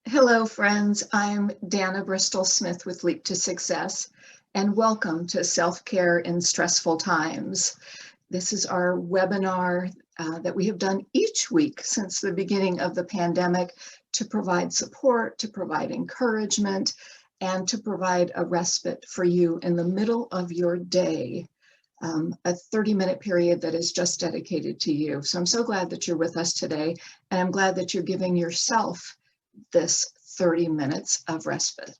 Hello, friends. I'm Dana Bristol Smith with Leap to Success, and welcome to Self-Care in Stressful Times. This is our webinar that we have done each week since the beginning of the pandemic to provide support, to provide encouragement, and to provide a respite for you in the middle of your day. A 30-minute period that is just dedicated to you. So I'm so glad that you're with us today, and I'm glad that you're giving yourself this 30 minutes of respite.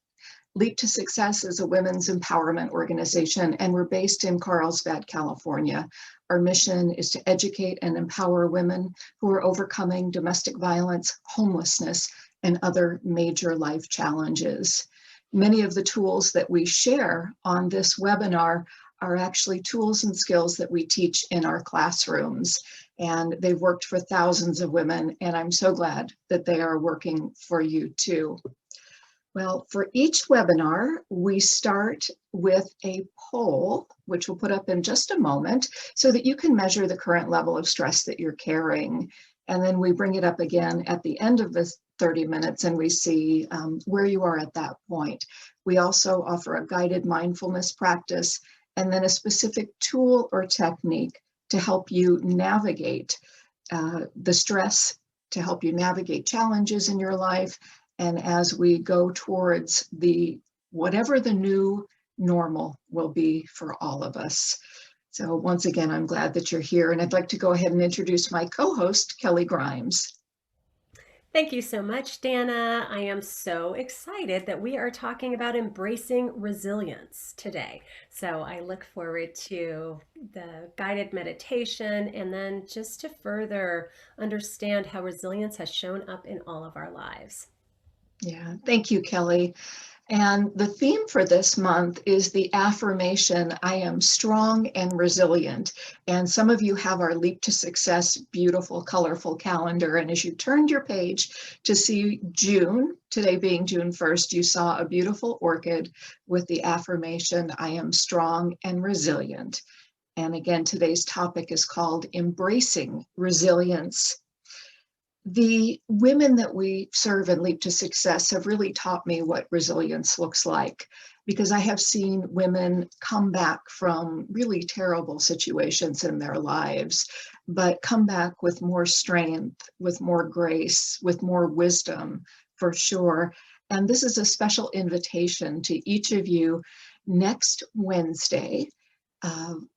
Leap to Success is a women's empowerment organization, and we're based in Carlsbad, California. Our mission is to educate and empower women who are overcoming domestic violence, homelessness, and other major life challenges. Many of the tools that we share on this webinar are actually tools and skills that we teach in our classrooms. And they've worked for thousands of women, and I'm so glad that they are working for you too. Well, for each webinar, we start with a poll, which we'll put up in just a moment, so that you can measure the current level of stress that you're carrying. And then we bring it up again at the end of this 30 minutes and we see where you are at that point. We also offer a guided mindfulness practice and then a specific tool or technique to help you navigate the stress, to help you navigate challenges in your life. And as we go towards whatever the new normal will be for all of us. So once again, I'm glad that you're here, and I'd like to go ahead and introduce my co-host, Kelly Grimes. Thank you so much, Dana. I am so excited that we are talking about embracing resilience today. So I look forward to the guided meditation and then just to further understand how resilience has shown up in all of our lives. Yeah, thank you, Kelly. And the theme for this month is the affirmation, I am strong and resilient. And some of you have our Leap to Success beautiful, colorful calendar. And as you turned your page to see June, today being June 1st, you saw a beautiful orchid with the affirmation, I am strong and resilient. And again, today's topic is called Embracing Resilience. The women that we serve and Leap to Success have really taught me what resilience looks like, because I have seen women come back from really terrible situations in their lives, but come back with more strength, with more grace, with more wisdom, for sure. And this is a special invitation to each of you. Next Wednesday,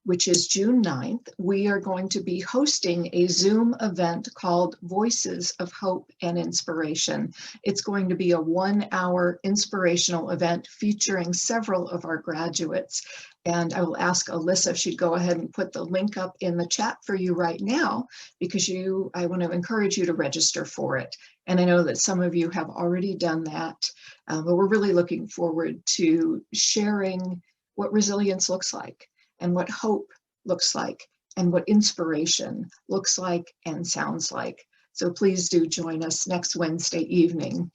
which is June 9th, we are going to be hosting a Zoom event called Voices of Hope and Inspiration. It's going to be a 1-hour inspirational event featuring several of our graduates. And I will ask Alyssa if she'd go ahead and put the link up in the chat for you right now, because I want to encourage you to register for it. And I know that some of you have already done that, but we're really looking forward to sharing what resilience looks like, and what hope looks like, and what inspiration looks like and sounds like. So please do join us next Wednesday evening.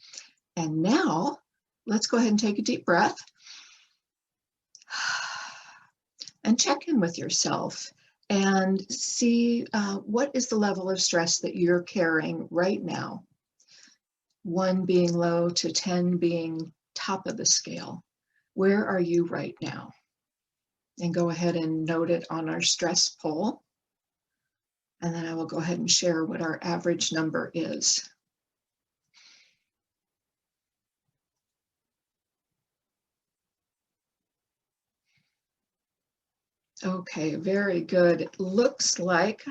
And now, let's go ahead and take a deep breath and check in with yourself and see what is the level of stress that you're carrying right now. 1 being low to 10 being top of the scale. Where are you right now? And go ahead and note it on our stress poll. And then I will go ahead and share what our average number is. Okay, very good. It looks like,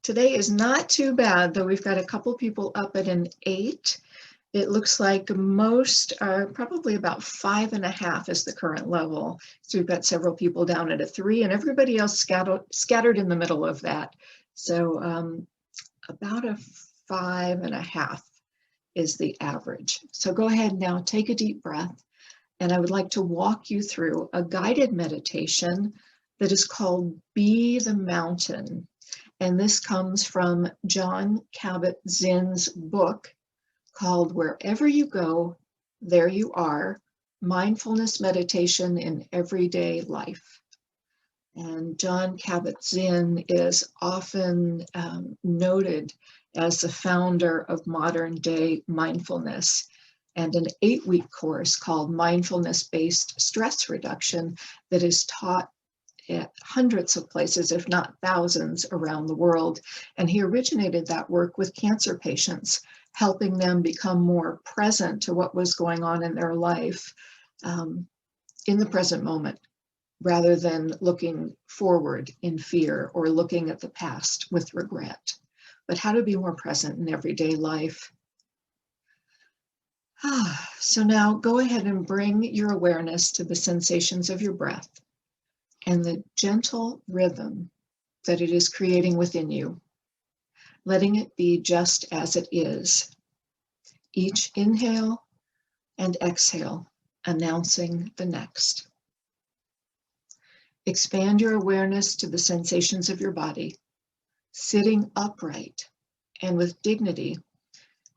today is not too bad, though we've got a couple people up at an 8. It looks like most are probably about 5.5 is the current level. So we've got several people down at a 3 and everybody else scattered in the middle of that. So about a 5.5 is the average. So go ahead now, take a deep breath. And I would like to walk you through a guided meditation that is called Be the Mountain. And this comes from Jon Kabat-Zinn's book, called Wherever You Go, There You Are, Mindfulness Meditation in Everyday Life. And Jon Kabat-Zinn is often noted as the founder of modern day mindfulness, and an 8-week course called Mindfulness-Based Stress Reduction that is taught at hundreds of places, if not thousands, around the world. And he originated that work with cancer patients, helping them become more present to what was going on in their life in the present moment, rather than looking forward in fear or looking at the past with regret. But how to be more present in everyday life. So now go ahead and bring your awareness to the sensations of your breath and the gentle rhythm that it is creating within you, letting it be just as it is. Each inhale and exhale, announcing the next. Expand your awareness to the sensations of your body, sitting upright and with dignity.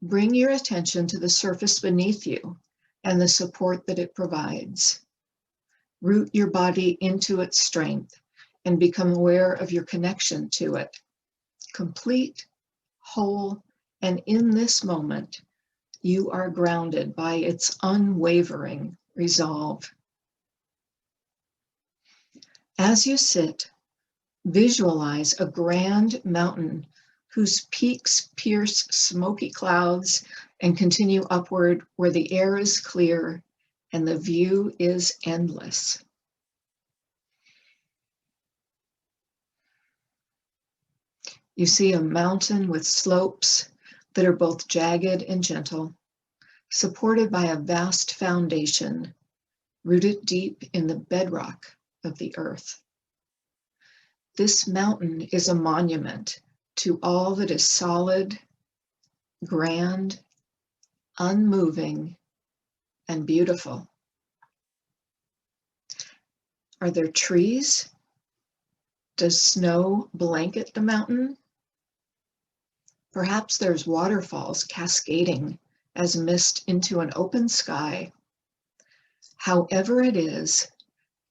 Bring your attention to the surface beneath you and the support that it provides. Root your body into its strength and become aware of your connection to it. Complete, whole, and in this moment, you are grounded by its unwavering resolve. As you sit, visualize a grand mountain whose peaks pierce smoky clouds and continue upward where the air is clear and the view is endless. You see a mountain with slopes that are both jagged and gentle, supported by a vast foundation rooted deep in the bedrock of the earth. This mountain is a monument to all that is solid, grand, unmoving, and beautiful. Are there trees? Does snow blanket the mountain? Perhaps there's waterfalls cascading as mist into an open sky. However it is,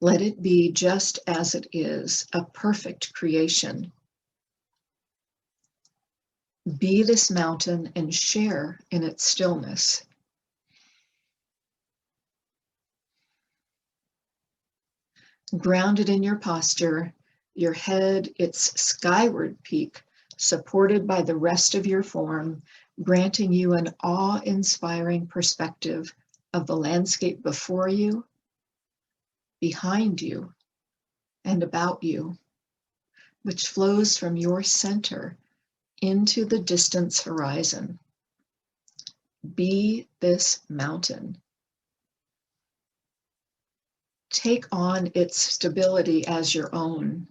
let it be just as it is, a perfect creation. Be this mountain and share in its stillness. Grounded in your posture, your head, its skyward peak, supported by the rest of your form, granting you an awe-inspiring perspective of the landscape before you, behind you, and about you, which flows from your center into the distance horizon. Be this mountain. Take on its stability as your own.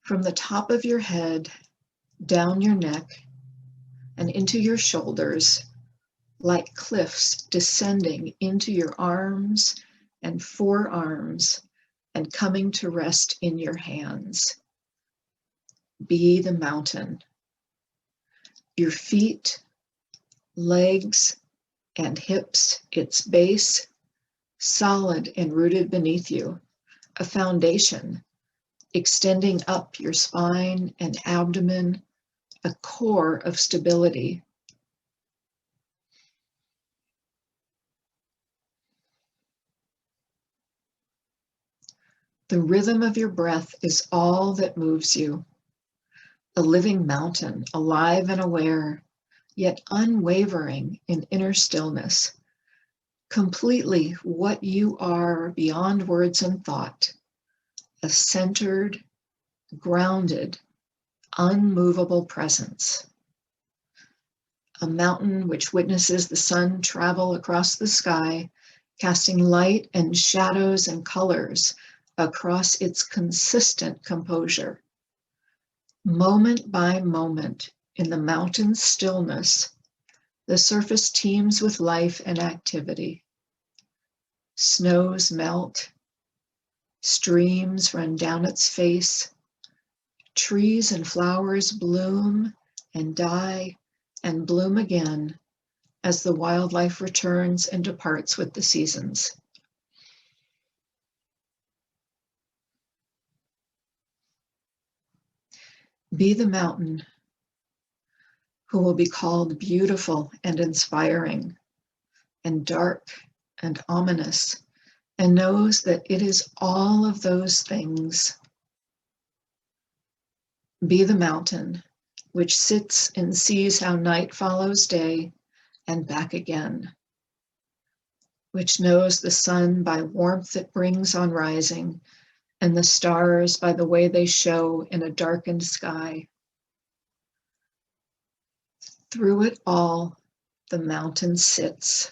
From the top of your head, down your neck, and into your shoulders, like cliffs descending into your arms and forearms and coming to rest in your hands. Be the mountain. Your feet, legs, and hips, its base, solid and rooted beneath you, a foundation extending up your spine and abdomen, a core of stability. The rhythm of your breath is all that moves you. A living mountain, alive and aware, yet unwavering in inner stillness. Completely what you are beyond words and thought. A centered, grounded, unmovable presence. A mountain which witnesses the sun travel across the sky, casting light and shadows and colors across its consistent composure. Moment by moment, in the mountain's stillness, the surface teems with life and activity. Snows melt, streams run down its face, trees and flowers bloom and die and bloom again as the wildlife returns and departs with the seasons. Be the mountain, who will be called beautiful and inspiring, and dark and ominous, and knows that it is all of those things. Be the mountain which sits and sees how night follows day and back again, which knows the sun by warmth it brings on rising, and the stars by the way they show in a darkened sky. Through it all, the mountain sits.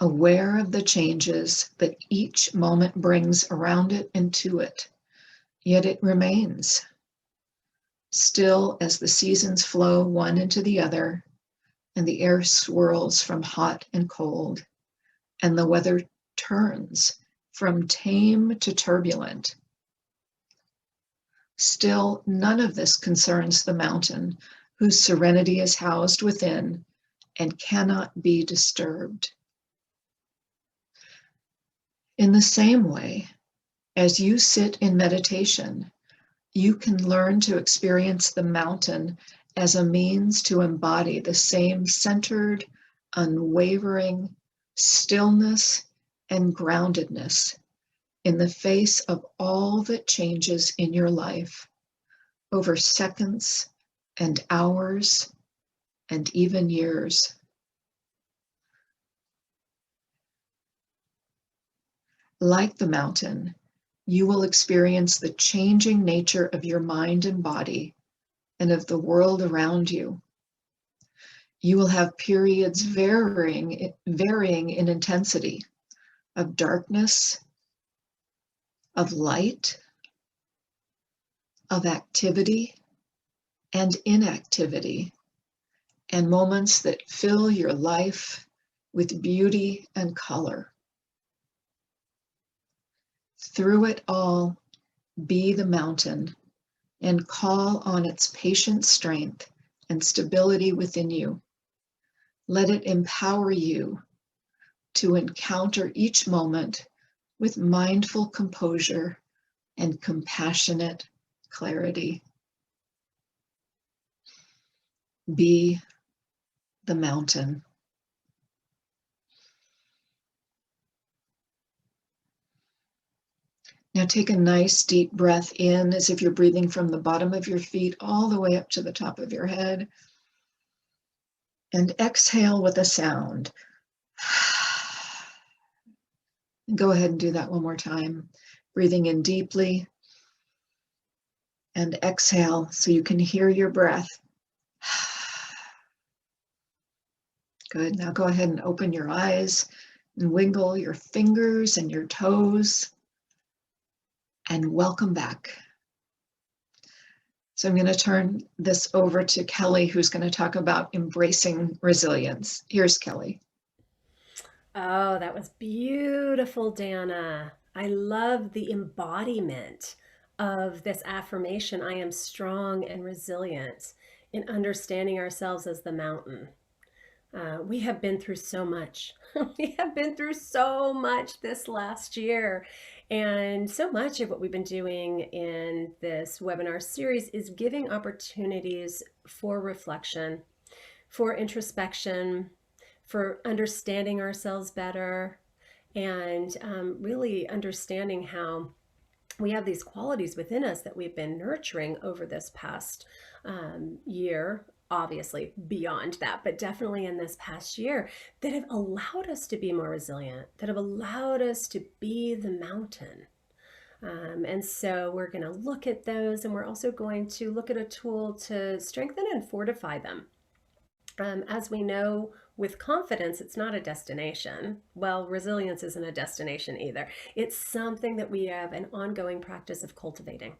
Aware of the changes that each moment brings around it and to it, yet it remains. Still as the seasons flow one into the other, and the air swirls from hot and cold, and the weather turns from tame to turbulent. Still, none of this concerns the mountain, whose serenity is housed within and cannot be disturbed. In the same way, as you sit in meditation, you can learn to experience the mountain as a means to embody the same centered, unwavering stillness and groundedness in the face of all that changes in your life over seconds and hours and even years. Like the mountain, you will experience the changing nature of your mind and body and of the world around you. You will have periods varying in intensity, of darkness, of light, of activity and inactivity, and moments that fill your life with beauty and color. Through it all, be the mountain and call on its patient strength and stability within you. Let it empower you to encounter each moment with mindful composure and compassionate clarity. Be the mountain. Now take a nice deep breath in as if you're breathing from the bottom of your feet all the way up to the top of your head. And exhale with a sound. Go ahead and do that one more time. Breathing in deeply and exhale so you can hear your breath. Good. Now go ahead and open your eyes and wiggle your fingers and your toes. And welcome back. So I'm going to turn this over to Kelly, who's going to talk about embracing resilience. Here's Kelly. Oh, that was beautiful, Dana. I love the embodiment of this affirmation I am strong and resilient in understanding ourselves as the mountain. We have been through so much. We have been through so much this last year. And so much of what we've been doing in this webinar series is giving opportunities for reflection, for introspection, for understanding ourselves better, and really understanding how we have these qualities within us that we've been nurturing over this past year, obviously beyond that, but definitely in this past year, that have allowed us to be more resilient, that have allowed us to be the mountain. And so we're going to look at those, and we're also going to look at a tool to strengthen and fortify them. As we know, with confidence, it's not a destination. Well, resilience isn't a destination either. It's something that we have an ongoing practice of cultivating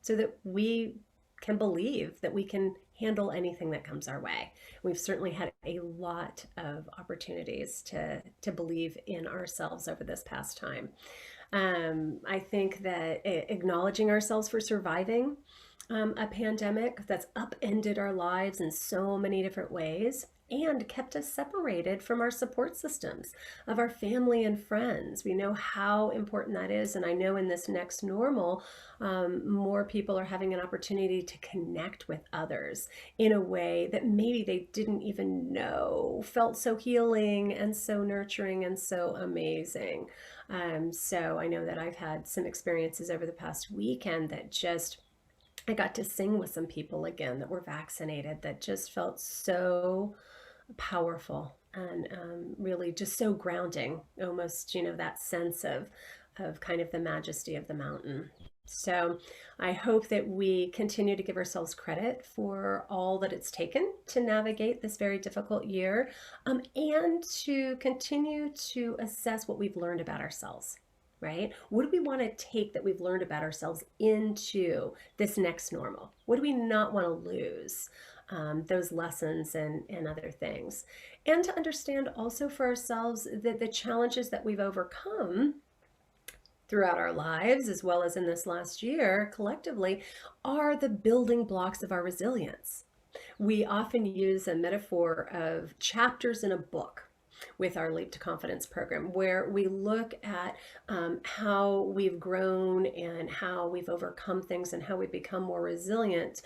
so that we can believe that we can handle anything that comes our way. We've certainly had a lot of opportunities to believe in ourselves over this past time. I think that acknowledging ourselves for surviving A pandemic that's upended our lives in so many different ways and kept us separated from our support systems of our family and friends. We know how important that is. And I know in this next normal, more people are having an opportunity to connect with others in a way that maybe they didn't even know felt so healing and so nurturing and so amazing. So I know that I've had some experiences over the past weekend that just I got to sing with some people again that were vaccinated that just felt so powerful and really just so grounding, almost, that sense of kind of the majesty of the mountain. So I hope that we continue to give ourselves credit for all that it's taken to navigate this very difficult year, and to continue to assess what we've learned about ourselves. Right? What do we want to take that we've learned about ourselves into this next normal? What do we not want to lose? Those lessons and other things. And to understand also for ourselves that the challenges that we've overcome throughout our lives, as well as in this last year collectively, are the building blocks of our resilience. We often use a metaphor of chapters in a book with our Leap to Confidence program, where we look at how we've grown and how we've overcome things and how we've become more resilient,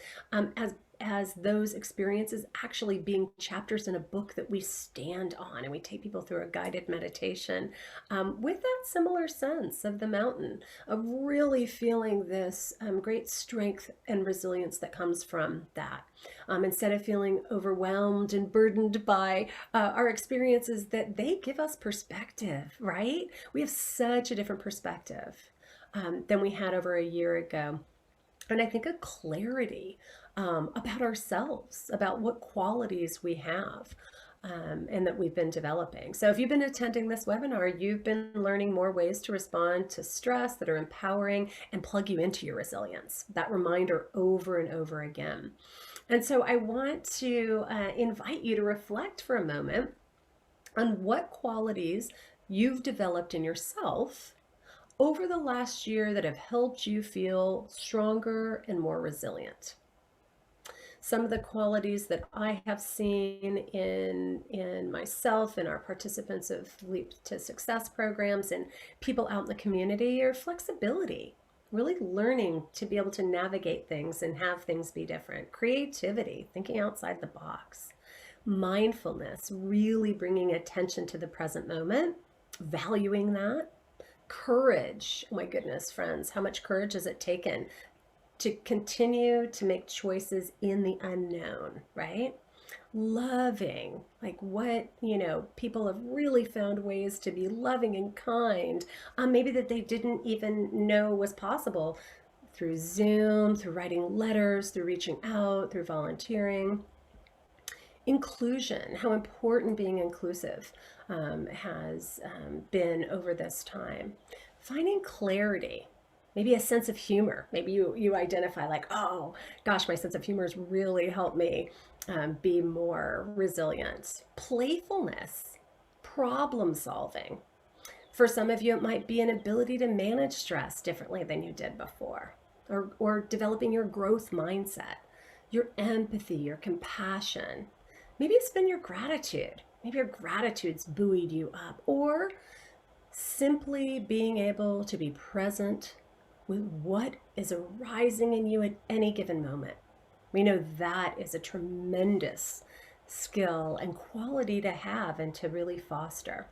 as those experiences actually being chapters in a book that we stand on, and we take people through a guided meditation, with that similar sense of the mountain, of really feeling this great strength and resilience that comes from that. Instead of feeling overwhelmed and burdened by our experiences, that they give us perspective, right? We have such a different perspective than we had over a year ago. And I think a clarity about ourselves, about what qualities we have. And that we've been developing. So if you've been attending this webinar, you've been learning more ways to respond to stress that are empowering and plug you into your resilience. That reminder over and over again. And so I want to invite you to reflect for a moment on what qualities you've developed in yourself over the last year that have helped you feel stronger and more resilient. Some of the qualities that I have seen in myself and our participants of Leap to Success programs and people out in the community are flexibility, really learning to be able to navigate things and have things be different, creativity, thinking outside the box, mindfulness, really bringing attention to the present moment, valuing that, courage. Oh my goodness, friends, how much courage has it taken to continue to make choices in the unknown, right? Loving, like what, people have really found ways to be loving and kind, maybe that they didn't even know was possible, through Zoom, through writing letters, through reaching out, through volunteering. Inclusion, how important being inclusive has been over this time. Finding clarity, maybe a sense of humor. Maybe you identify like, oh gosh, my sense of humor has really helped me be more resilient. Playfulness, problem solving. For some of you, it might be an ability to manage stress differently than you did before, or developing your growth mindset, your empathy, your compassion. Maybe it's been your gratitude. Maybe your gratitude's buoyed you up, or simply being able to be present with what is arising in you at any given moment. We know that is a tremendous skill and quality to have and to really foster.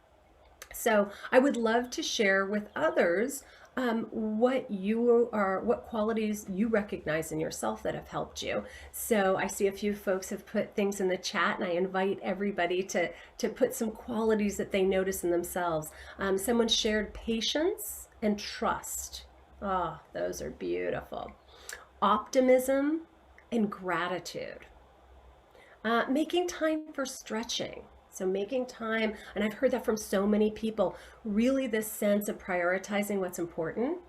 So I would love to share with others what qualities you recognize in yourself that have helped you. So I see a few folks have put things in the chat, and I invite everybody to put some qualities that they notice in themselves. Someone shared patience and trust. Oh, those are beautiful. Optimism and gratitude. Making time for stretching. So making time, and I've heard that from so many people, really this sense of prioritizing what's important.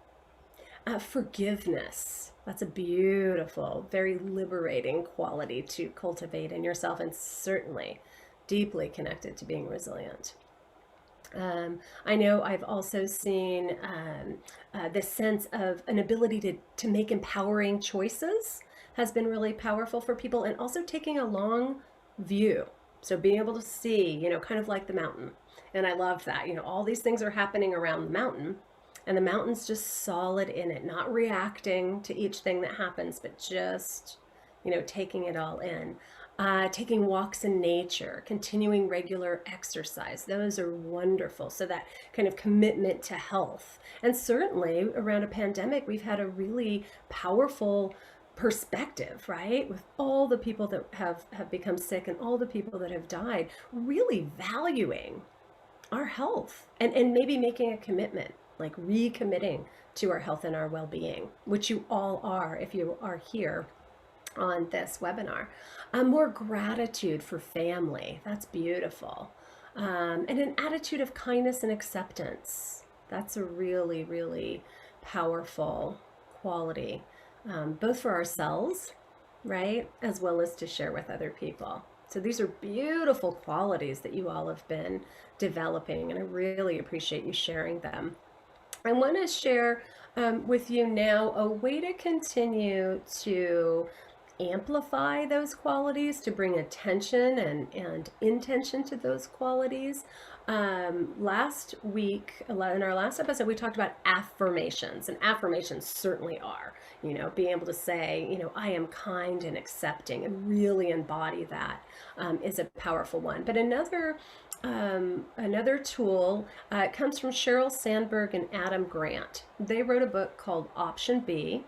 Forgiveness. That's a beautiful, very liberating quality to cultivate in yourself, and certainly deeply connected to being resilient. I know I've also seen this sense of an ability to make empowering choices has been really powerful for people, and also taking a long view. So being able to see, kind of like the mountain. And I love that. All these things are happening around the mountain, and the mountain's just solid in it, not reacting to each thing that happens, but just, taking it all in. Taking walks in nature, continuing regular exercise. Those are wonderful. So that kind of commitment to health. And certainly around a pandemic, we've had a really powerful perspective, right? With all the people that have become sick and all the people that have died, really valuing our health and maybe making a commitment, like recommitting to our health and our well-being, which you all are if you are here on this webinar. More gratitude for family. That's beautiful. And an attitude of kindness and acceptance. That's a really, really powerful quality, both for ourselves, right, as well as to share with other people. So these are beautiful qualities that you all have been developing, and I really appreciate you sharing them. I want to share with you now a way to continue to amplify those qualities, to bring attention and intention to those qualities. Last week, in our last episode, we talked about affirmations, and affirmations certainly are, being able to say, I am kind and accepting, and really embody that is a powerful one. But another tool comes from Sheryl Sandberg and Adam Grant. They wrote a book called Option B: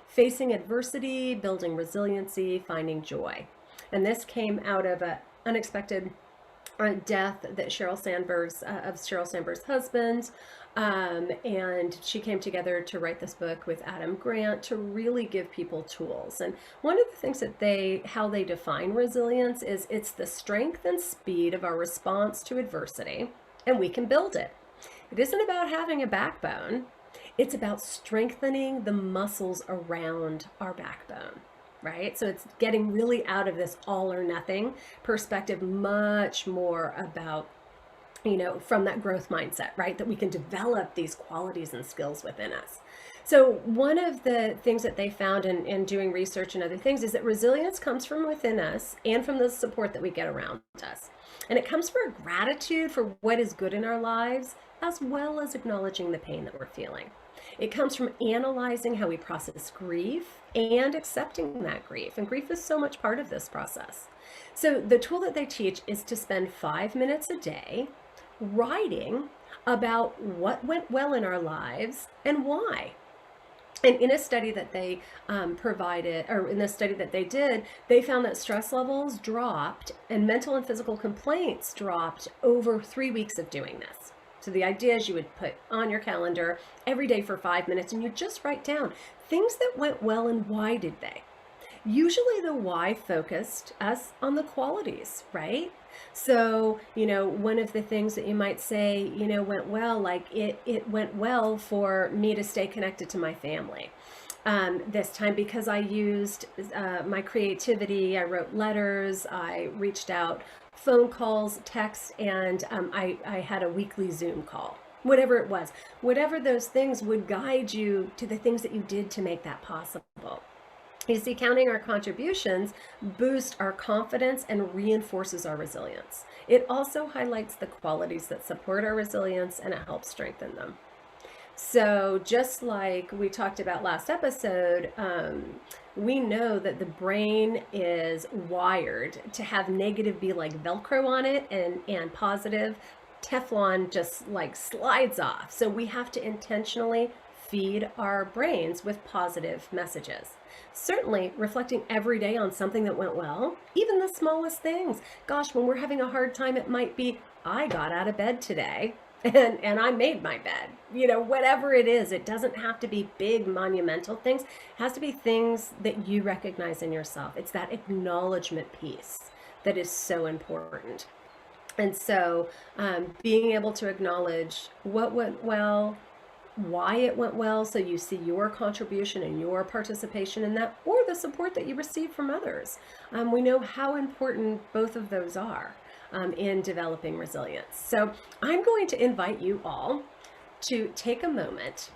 Facing Adversity, Building Resiliency, Finding Joy. And this came out of an unexpected death that Sheryl Sandberg's husband. And she came together to write this book with Adam Grant to really give people tools. And one of the things that how they define resilience is it's the strength and speed of our response to adversity, and we can build it. It isn't about having a backbone. It's about strengthening the muscles around our backbone, right? So it's getting really out of this all or nothing perspective, much more about, from that growth mindset, right? That we can develop these qualities and skills within us. So one of the things that they found in doing research and other things is that resilience comes from within us and from the support that we get around us. And it comes from gratitude for what is good in our lives, as well as acknowledging the pain that we're feeling. It comes from analyzing how we process grief and accepting that grief. And grief is so much part of this process. So the tool that they teach is to spend 5 minutes a day writing about what went well in our lives and why. And in a study that they in the study that they did, they found that stress levels dropped and mental and physical complaints dropped over 3 weeks of doing this. So the idea is you would put on your calendar every day for 5 minutes, and you just write down things that went well and why did they. Usually the why focused us on the qualities, right? So, one of the things that you might say, went well, like it went well for me to stay connected to my family this time because I used my creativity. I wrote letters, I reached out, phone calls, texts, and I had a weekly Zoom call. Whatever it was, whatever those things would guide you to the things that you did to make that possible. You see, counting our contributions boosts our confidence and reinforces our resilience. It also highlights the qualities that support our resilience, and it helps strengthen them. So just like we talked about last episode, we know that the brain is wired to have negative be like Velcro on it, and positive Teflon just like slides off. So we have to intentionally feed our brains with positive messages. Certainly reflecting every day on something that went well, even the smallest things. Gosh, when we're having a hard time, it might be, I got out of bed today and I made my bed. Whatever it is, it doesn't have to be big monumental things. It has to be things that you recognize in yourself. It's that acknowledgement piece that is so important. And so being able to acknowledge what went well, why it went well, so you see your contribution and your participation in that, or the support that you receive from others. We know how important both of those are in developing resilience. So I'm going to invite you all to take a moment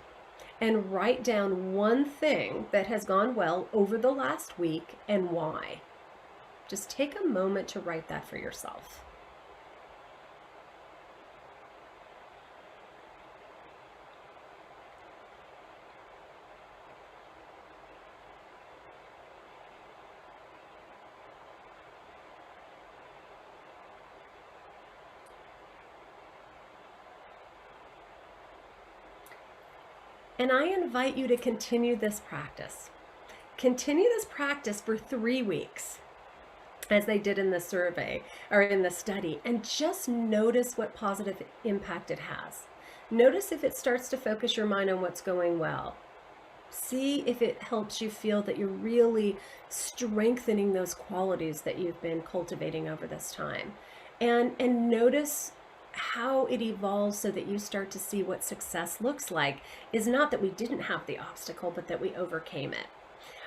and write down one thing that has gone well over the last week and why. Just take a moment to write that for yourself. And I invite you to continue this practice. Continue this practice for 3 weeks, as they did in the survey or in the study, and just notice what positive impact it has. Notice if it starts to focus your mind on what's going well. See if it helps you feel that you're really strengthening those qualities that you've been cultivating over this time. And notice how it evolves so that you start to see what success looks like is not that we didn't have the obstacle, but that we overcame it.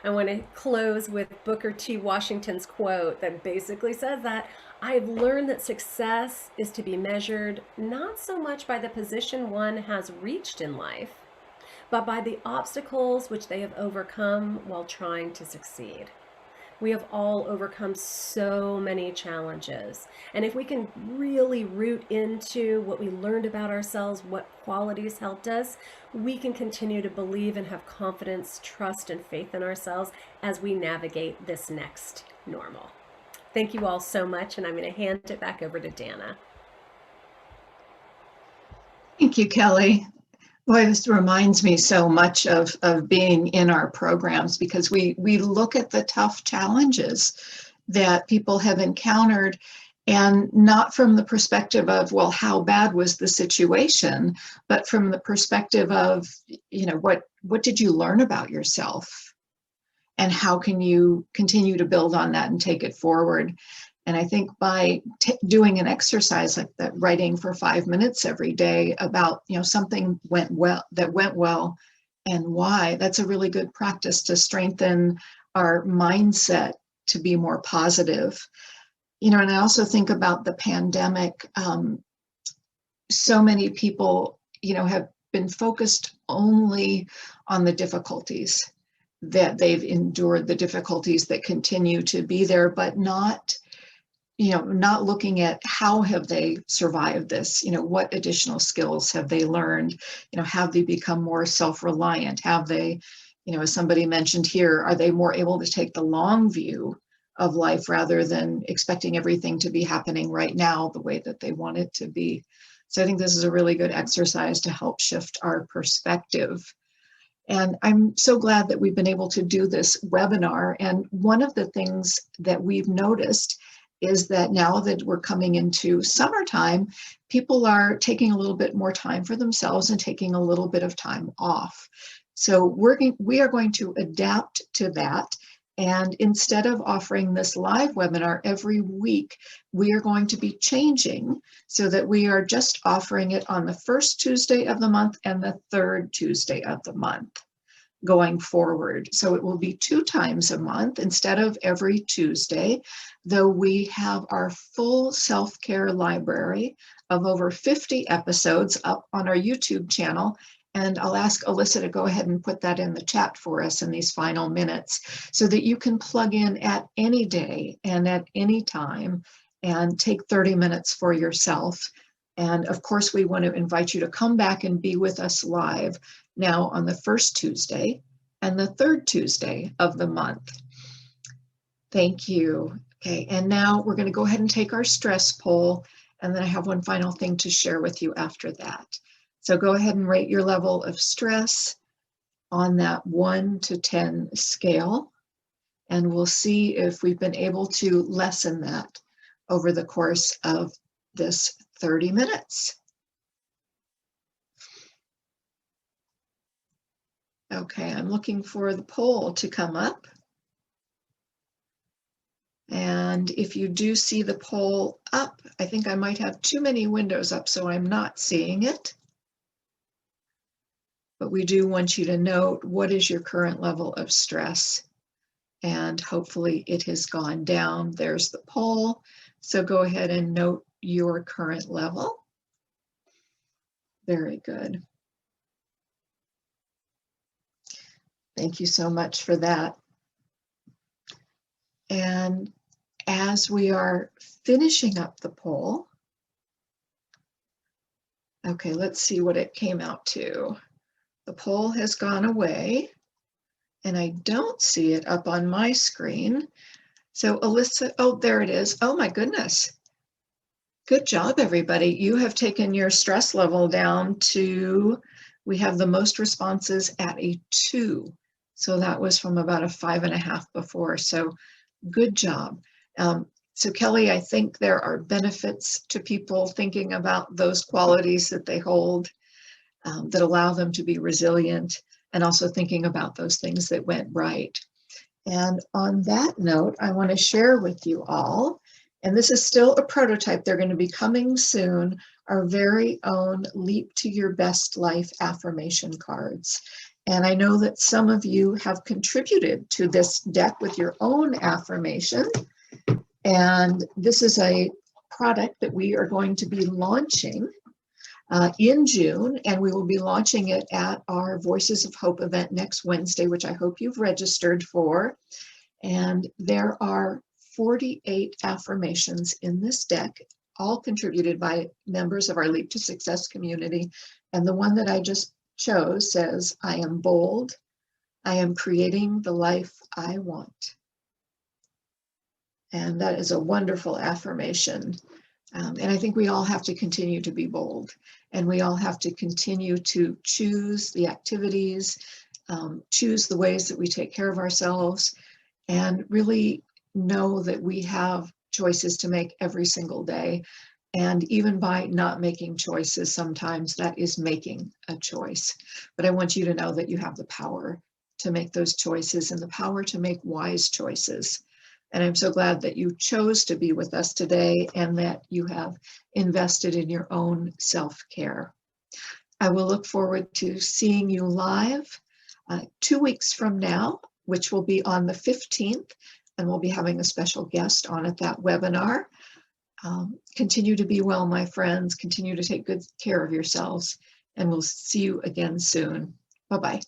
I want to close with Booker T. Washington's quote that basically says that I've learned that success is to be measured not so much by the position one has reached in life, but by the obstacles which they have overcome while trying to succeed. We have all overcome so many challenges. And if we can really root into what we learned about ourselves, what qualities helped us, we can continue to believe and have confidence, trust, and faith in ourselves as we navigate this next normal. Thank you all so much, and I'm going to hand it back over to Dana. Thank you, Kelly. Boy, this reminds me so much of being in our programs, because we look at the tough challenges that people have encountered, and not from the perspective of, well, how bad was the situation, but from the perspective of, what did you learn about yourself? And how can you continue to build on that and take it forward? And I think by doing an exercise like that, writing for 5 minutes every day about, something that went well and why, that's a really good practice to strengthen our mindset to be more positive. And I also think about the pandemic. So many people, have been focused only on the difficulties that they've endured, the difficulties that continue to be there, but not looking at how have they survived this, what additional skills have they learned, have they become more self-reliant, have they, as somebody mentioned here, are they more able to take the long view of life rather than expecting everything to be happening right now the way that they want it to be. So I think this is a really good exercise to help shift our perspective. And I'm so glad that we've been able to do this webinar. And one of the things that we've noticed is that now that we're coming into summertime, people are taking a little bit more time for themselves and taking a little bit of time off. So we are going to adapt to that. And instead of offering this live webinar every week, we are going to be changing so that we are just offering it on the first Tuesday of the month and the third Tuesday of the month going forward. So it will be 2 times a month instead of every Tuesday, though we have our full self-care library of over 50 episodes up on our YouTube channel. And I'll ask Alyssa to go ahead and put that in the chat for us in these final minutes so that you can plug in at any day and at any time and take 30 minutes for yourself. And of course, we want to invite you to come back and be with us live now on the first Tuesday and the third Tuesday of the month. Thank you. Okay, and now we're going to go ahead and take our stress poll, and then I have one final thing to share with you after that. So go ahead and rate your level of stress on that 1 to 10 scale, and we'll see if we've been able to lessen that over the course of this 30 minutes. Okay, I'm looking for the poll to come up. And if you do see the poll up, I think I might have too many windows up, so I'm not seeing it. But we do want you to note what is your current level of stress, and hopefully it has gone down. There's the poll. So go ahead and note your current level. Very good. Thank you so much for that. And as we are finishing up the poll, okay, let's see what it came out to. The poll has gone away, and I don't see it up on my screen. So Alyssa, oh, there it is. Oh my goodness. Good job, everybody. You have taken your stress level down to, we have the most responses at a 2. So that was from about a 5.5 before. So good job. So Kelly, I think there are benefits to people thinking about those qualities that they hold that allow them to be resilient, and also thinking about those things that went right. And on that note, I want to share with you all, and this is still a prototype, they're going to be coming soon, our very own Leap to Your Best Life affirmation cards. And I know that some of you have contributed to this deck with your own affirmation. And this is a product that we are going to be launching in June, and we will be launching it at our Voices of Hope event next Wednesday, which I hope you've registered for. And there are 48 affirmations in this deck, all contributed by members of our Leap to Success community. And the one that I just chose says, I am bold. I am creating the life I want. And that is a wonderful affirmation. And I think we all have to continue to be bold, and we all have to continue to choose the activities, choose the ways that we take care of ourselves, and really know that we have choices to make every single day. And even by not making choices, sometimes that is making a choice. But I want you to know that you have the power to make those choices and the power to make wise choices. And I'm so glad that you chose to be with us today and that you have invested in your own self-care. I will look forward to seeing you live 2 weeks from now, which will be on the 15th, and we'll be having a special guest on at that webinar. Continue to be well, my friends. Continue to take good care of yourselves, and we'll see you again soon. Bye-bye.